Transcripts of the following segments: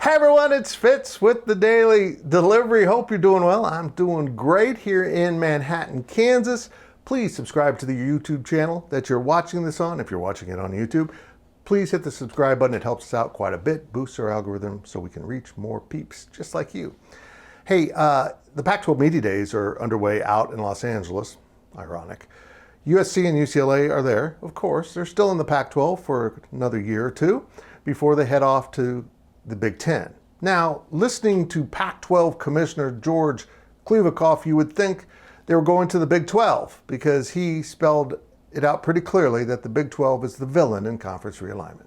Hey everyone, it's Fitz with the Daily Delivery. Hope you're doing well. I'm doing great here in Manhattan, Kansas. Please subscribe to the YouTube channel that you're watching this on. If you're watching it on YouTube, please hit the subscribe button. It helps us out quite a bit, boosts our algorithm so we can reach more peeps just like you. Hey, the Pac-12 Media Days are underway out in Los Angeles. Ironic. USC and UCLA are there, of course. They're still in the Pac-12 for another year or two before they head off to the Big Ten. Now, listening to Pac-12 Commissioner George Kliavkoff, you would think they were going to the Big 12 because he spelled it out pretty clearly that the Big 12 is the villain in conference realignment.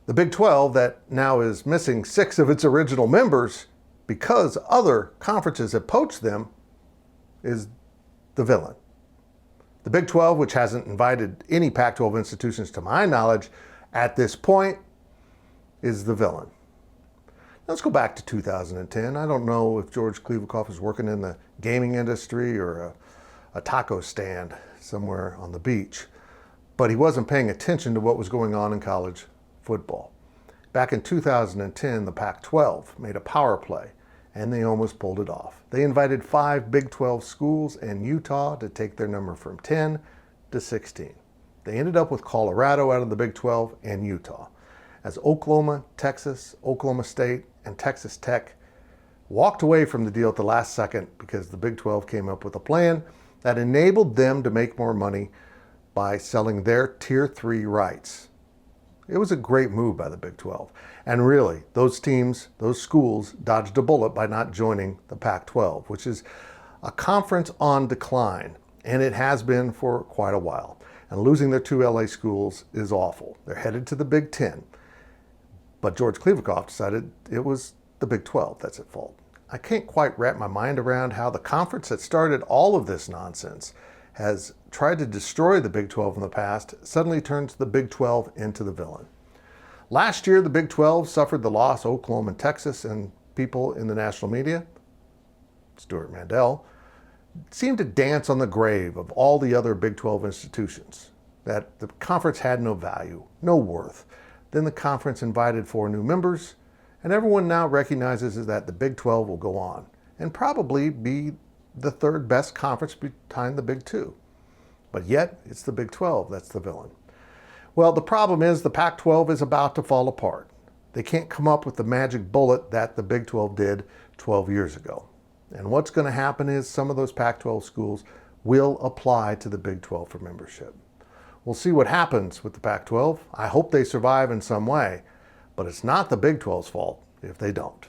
The Big 12, that now is missing 6 of its original members because other conferences have poached them, is the villain. The Big 12, which hasn't invited any Pac-12 institutions to my knowledge at this point, is the villain. Let's go back to 2010. I don't know if George Kliavkoff was working in the gaming industry or a taco stand somewhere on the beach, but he wasn't paying attention to what was going on in college football. Back in 2010, the Pac-12 made a power play, and they almost pulled it off. They invited 5 Big 12 schools and Utah to take their number from 10 to 16. They ended up with Colorado out of the Big 12 and Utah, as Oklahoma, Texas, Oklahoma State, and Texas Tech walked away from the deal at the last second because the Big 12 came up with a plan that enabled them to make more money by selling their Tier 3 rights. It was a great move by the Big 12. And really, those teams, those schools, dodged a bullet by not joining the Pac-12, which is a conference on decline, and it has been for quite a while. And losing their 2 LA schools is awful. They're headed to the Big 10. But George Kliavkoff decided it was the Big 12 that's at fault. I can't quite wrap my mind around how the conference that started all of this nonsense has tried to destroy the Big 12 in the past, suddenly turns the Big 12 into the villain. Last year, the Big 12 suffered the loss of Oklahoma and Texas, and people in the national media, Stuart Mandel, seemed to dance on the grave of all the other Big 12 institutions, that the conference had no value, no worth. Then the conference invited 4 new members, and everyone now recognizes that the Big 12 will go on and probably be the 3rd best conference behind the Big 2. But yet, it's the Big 12 that's the villain. Well, the problem is the Pac-12 is about to fall apart. They can't come up with the magic bullet that the Big 12 did 12 years ago. And what's going to happen is some of those Pac-12 schools will apply to the Big 12 for membership. We'll see what happens with the Pac-12. I hope they survive in some way, but it's not the Big 12's fault if they don't.